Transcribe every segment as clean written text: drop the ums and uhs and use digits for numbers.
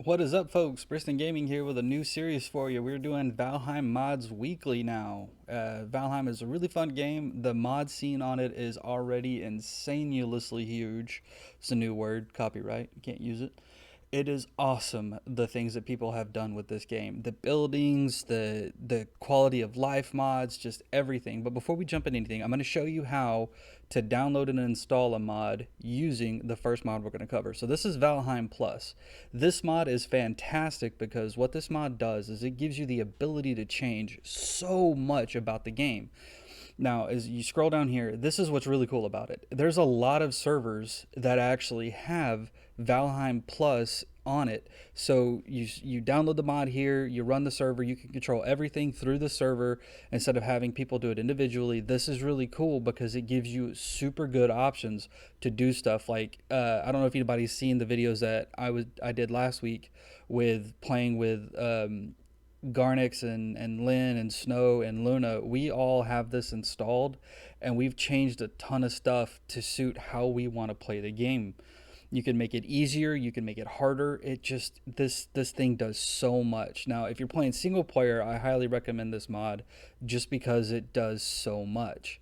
What is up, folks? Briston Gaming here with a new series for you. We're doing Valheim Mods Weekly now. Valheim is a really fun game. The mod scene on it is already insanely huge. It's a new word, copyright. You can't use it. It is awesome, the things that people have done with this game. The buildings, the quality of life mods, just everything. But before we jump into anything, I'm going to show you how to download and install a mod using the first mod we're going to cover. So this is Valheim Plus. This mod is fantastic because what this mod does is it gives you the ability to change so much about the game. Now, as you scroll down here, this is what's really cool about it. There's a lot of servers that actually have Valheim Plus on it. So you download the mod here, you run the server, you can control everything through the server instead of having people do it individually. This is really cool because it gives you super good options to do stuff like I don't know if anybody's seen the videos that I did last week with playing with Garnix and Lynn and Snow and Luna. We all have this installed and we've changed a ton of stuff to suit how we want to play the game. You can make it easier, you can make it harder. It just this thing does so much. Now, if you're playing single player, I highly recommend this mod just because it does so much.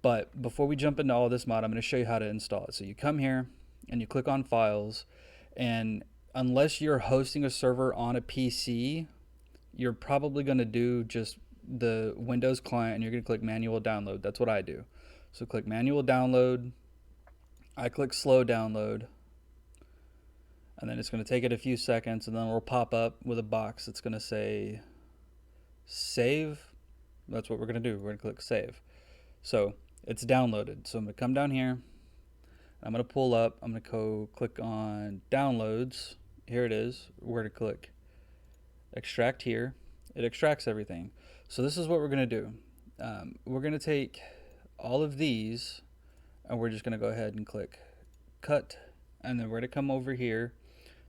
But before we jump into all this mod, I'm going to show you how to install it. So you come here and you click on files, and unless you're hosting a server on a PC, you're probably going to do just the Windows client and you're going to click manual download. That's what I do. So click manual download. I click slow download. And then it's going to take it a few seconds and then it'll pop up with a box that's going to say save. That's what we're going to do. We're going to click save. So it's downloaded. So I'm going to come down here. I'm going to pull up. I'm going to go click on downloads. Here it is. We're going to click extract here. It extracts everything. So this is what we're going to do. We're going to take all of these and we're just going to go ahead and click cut, and then we're going to come over here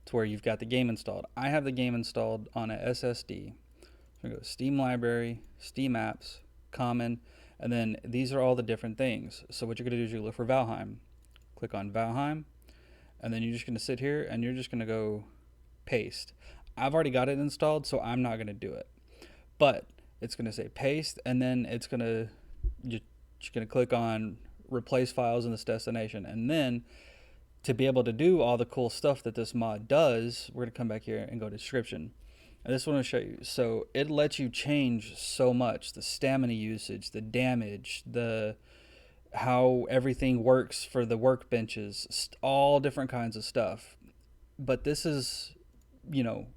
to where you've got the game installed. I have the game installed on a SSD. So we're going to go Steam Library, Steam Apps, Common, and then these are all the different things. So what you're going to do is you look for Valheim. Click on Valheim, and then you're just going to sit here and you're just going to go paste. I've already got it installed, so I'm not going to do it. But it's going to say paste, and then it's going to, you're going to click on replace files in this destination. And then to be able to do all the cool stuff that this mod does, we're going to come back here and go to description. And this one will show you. So it lets you change so much: the stamina usage, the damage, the how everything works for the workbenches, all different kinds of stuff. But this is,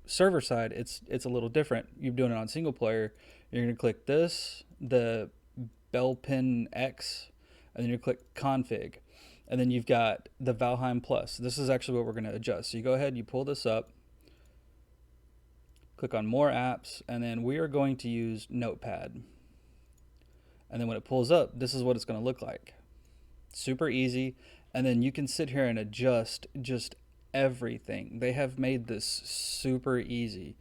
server side, it's a little different. You're doing it on single player. You're going to click this, the bell pin X, and then you click config, and then you've got the Valheim Plus. This is actually what we're going to adjust. So you go ahead, you pull this up, click on more apps, and then we are going to use Notepad. And then when it pulls up, this is what it's going to look like. Super easy. And then you can sit here and adjust just everything. They have made this super easy.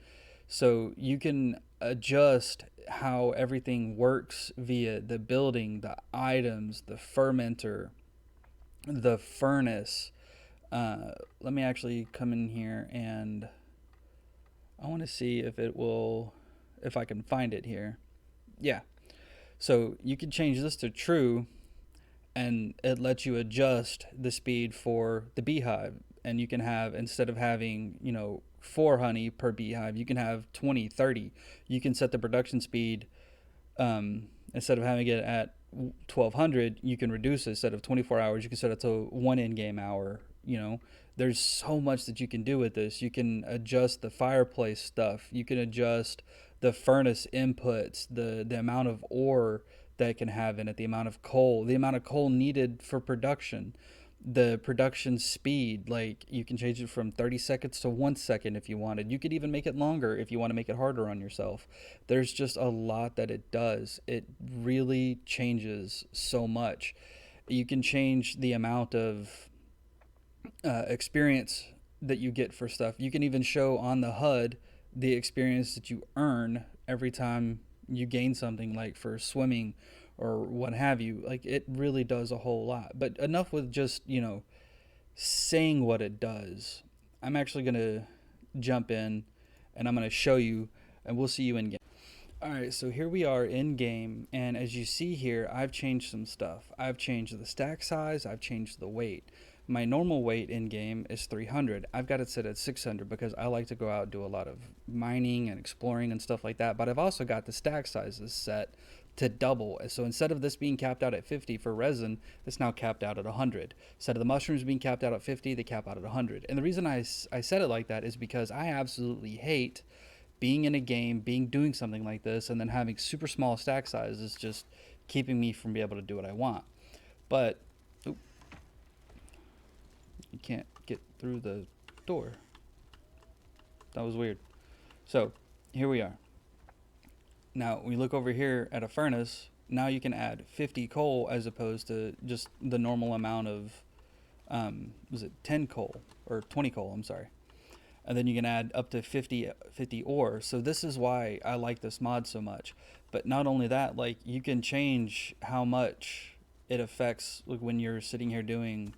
So you can adjust how everything works via the building, the items, the fermenter, the furnace. Let me actually come in here and I want to see if if I can find it here. Yeah. So you can change this to true, and it lets you adjust the speed for the beehive. And you can have, instead of having 4 honey per beehive, you can have 20, 30. You can set the production speed, instead of having it at 1200, you can reduce it. Instead of 24 hours, you can set it to 1 in-game hour. There's so much that you can do with this. You can adjust the fireplace stuff. You can adjust the furnace inputs, the amount of ore that it can have in it, the amount of coal needed for production, the production speed. Like, you can change it from 30 seconds to 1 second if you wanted. You could even make it longer if you want to make it harder on yourself. There's just a lot that it does. It really changes so much. You can change the amount of experience that you get for stuff. You can even show on the HUD the experience that you earn every time you gain something, like for swimming or what have you. Like, it really does a whole lot. But enough with just saying what it does. I'm actually going to jump in and I'm going to show you, and we'll see you in game. Alright, so here we are in game, and as you see here, I've changed some stuff. I've changed the stack size, I've changed the weight. My normal weight in game is 300. I've got it set at 600 because I like to go out and do a lot of mining and exploring and stuff like that, but I've also got the stack sizes set to double. So instead of this being capped out at 50 for resin, it's now capped out at 100. Instead of the mushrooms being capped out at 50, they cap out at 100. And the reason I said it like that is because I absolutely hate being in a game, doing something like this, and then having super small stack sizes is just keeping me from being able to do what I want. But you can't get through the door. That was weird. So here we are. Now we look over here at a furnace. Now you can add 50 coal as opposed to just the normal amount of was it 10 coal or 20 coal, I'm sorry. And then you can add up to 50 ore. So this is why I like this mod so much. But not only that, like, you can change how much it affects, like, when you're sitting here doing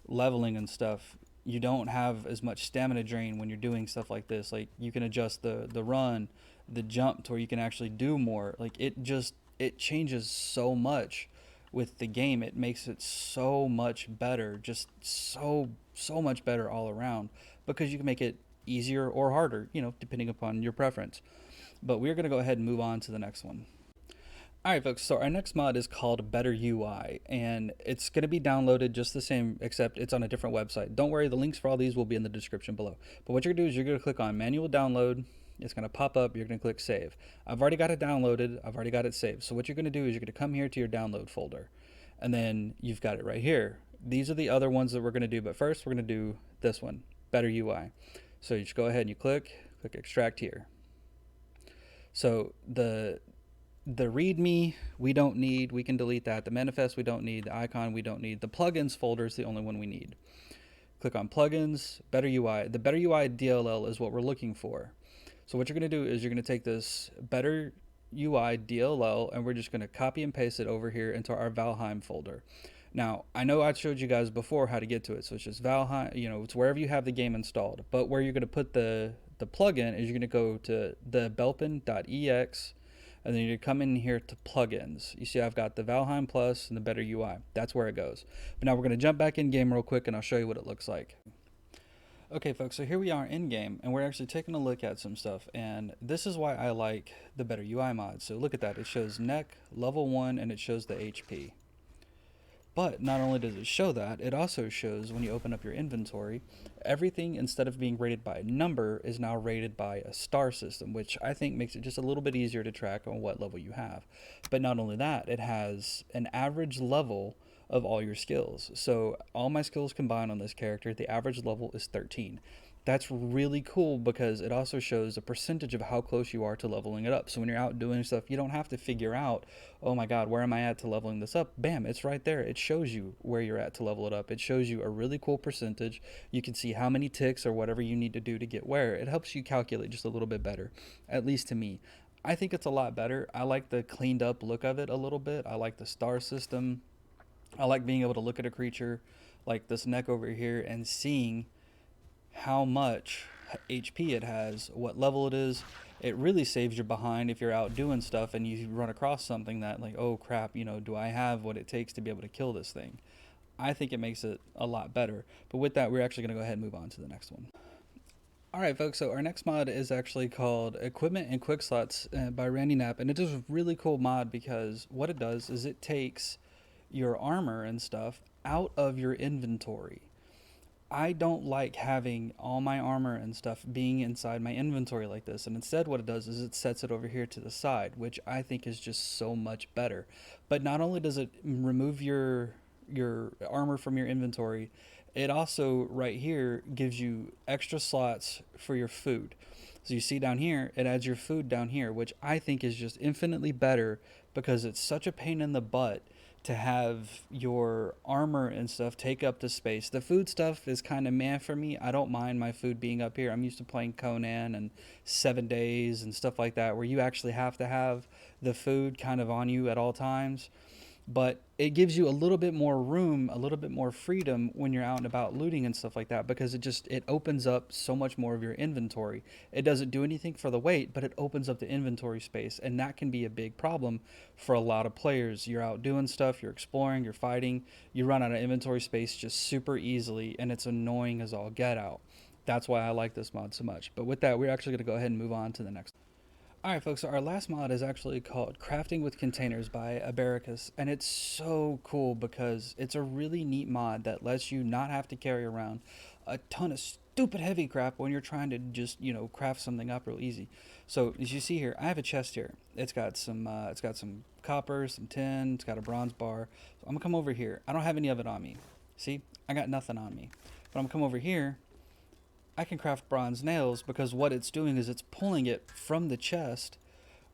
leveling and stuff. You don't have as much stamina drain when you're doing stuff like this. Like, you can adjust the run, the jump to where you can actually do more. Like, it changes so much with the game. It makes it so much better, just so much better all around, because you can make it easier or harder, depending upon your preference. But we're going to go ahead and move on to the next one. Alright folks, so our next mod is called Better UI, and it's going to be downloaded just the same, except it's on a different website. Don't worry, the links for all these will be in the description below. But what you're going to do is you're going to click on manual download. It's going to pop up, you're going to click save. I've already got it downloaded, I've already got it saved. So what you're going to do is you're going to come here to your download folder, and then you've got it right here. These are the other ones that we're going to do, but first we're going to do this one, Better UI. So you just go ahead and you click extract here. So the README we don't need, we can delete that. The manifest we don't need, the icon we don't need. The plugins folder is the only one we need. Click on plugins, Better UI. The Better UI DLL is what we're looking for. So what you're going to do is you're going to take this Better UI DLL and we're just going to copy and paste it over here into our Valheim folder. Now, I know I showed you guys before how to get to it, so it's just Valheim, it's wherever you have the game installed. But where you're going to put the plugin is you're going to go to the belpin.ex, and then you're going to come in here to plugins. You see I've got the Valheim Plus and the Better UI. That's where it goes. But now we're going to jump back in game real quick, and I'll show you what it looks like. Okay, folks, so here we are in game, and we're actually taking a look at some stuff, and this is why I like the Better UI mod. So look at that. It shows neck, level 1, and it shows the HP. But not only does it show that, it also shows when you open up your inventory, everything, instead of being rated by a number, is now rated by a star system, which I think makes it just a little bit easier to track on what level you have. But not only that, it has an average level of all your skills. So all my skills combined on this character, the average level is 13. That's really cool because it also shows a percentage of how close you are to leveling it up. So when you're out doing stuff, you don't have to figure out, oh my god, where am I at to leveling this up? Bam, it's right there. It shows you where you're at to level it up. It shows you a really cool percentage. You can see how many ticks or whatever you need to do to get where. It helps you calculate just a little bit better, at least to me. I think it's a lot better. I like the cleaned up look of it a little bit. I like the star system. I like being able to look at a creature like this neck over here and seeing how much HP it has, what level it is. It really saves you behind if you're out doing stuff and you run across something that, like, oh crap, do I have what it takes to be able to kill this thing? I think it makes it a lot better. But with that, we're actually going to go ahead and move on to the next one. Alright folks, so our next mod is actually called Equipment and Quicklosts by RandyKnapp, and it is a really cool mod because what it does is it takes your armor and stuff out of your inventory. I don't like having all my armor and stuff being inside my inventory like this, and instead what it does is it sets it over here to the side, which I think is just so much better. But not only does it remove your armor from your inventory, it also right here gives you extra slots for your food. So you see down here, it adds your food down here, which I think is just infinitely better because it's such a pain in the butt to have your armor and stuff take up the space. The food stuff is kind of meh for me. I don't mind my food being up here. I'm used to playing Conan and 7 Days and stuff like that, where you actually have to have the food kind of on you at all times. but it gives you a little bit more room, a little bit more freedom when you're out and about looting and stuff like that, because it opens up so much more of your inventory. It doesn't do anything for the weight, but it opens up the inventory space, and that can be a big problem for a lot of players. You're out doing stuff, you're exploring, you're fighting, you run out of inventory space just super easily, and it's annoying as all get out. That's why I like this mod so much. But with that, we're actually going to go ahead and move on to the next. Alright folks, so our last mod is actually called Crafting with Containers by Abearcodes, and it's so cool because it's a really neat mod that lets you not have to carry around a ton of stupid heavy crap when you're trying to just, craft something up real easy. So as you see here, I have a chest here. It's got some copper, some tin, it's got a bronze bar. So I'm gonna come over here. I don't have any of it on me. See? I got nothing on me. But I'm gonna come over here. I can craft bronze nails because what it's doing is it's pulling it from the chest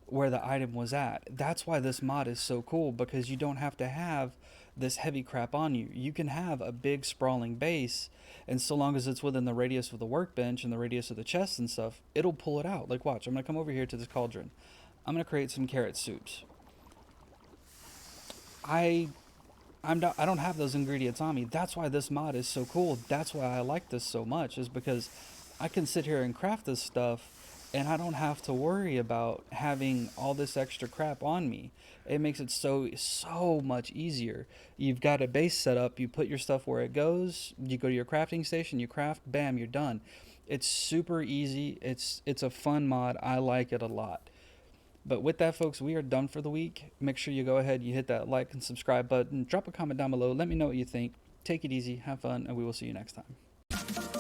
where the item was at. That's why this mod is so cool, because you don't have to have this heavy crap on you. You can have a big sprawling base, and so long as it's within the radius of the workbench and the radius of the chest and stuff, it'll pull it out. Like watch, I'm gonna come over here to this cauldron. I'm gonna create some carrot soups. I I don't have those ingredients on me. That's why this mod is so cool. That's why I like this so much, is because I can sit here and craft this stuff and I don't have to worry about having all this extra crap on me. It makes it so much easier. You've got a base set up, you put your stuff where it goes, you go to your crafting station, you craft, bam, you're done. It's super easy. It's a fun mod. I like it a lot. But with that, folks, we are done for the week. Make sure you go ahead, you hit that like and subscribe button. Drop a comment down below. Let me know what you think. Take it easy, have fun, and we will see you next time.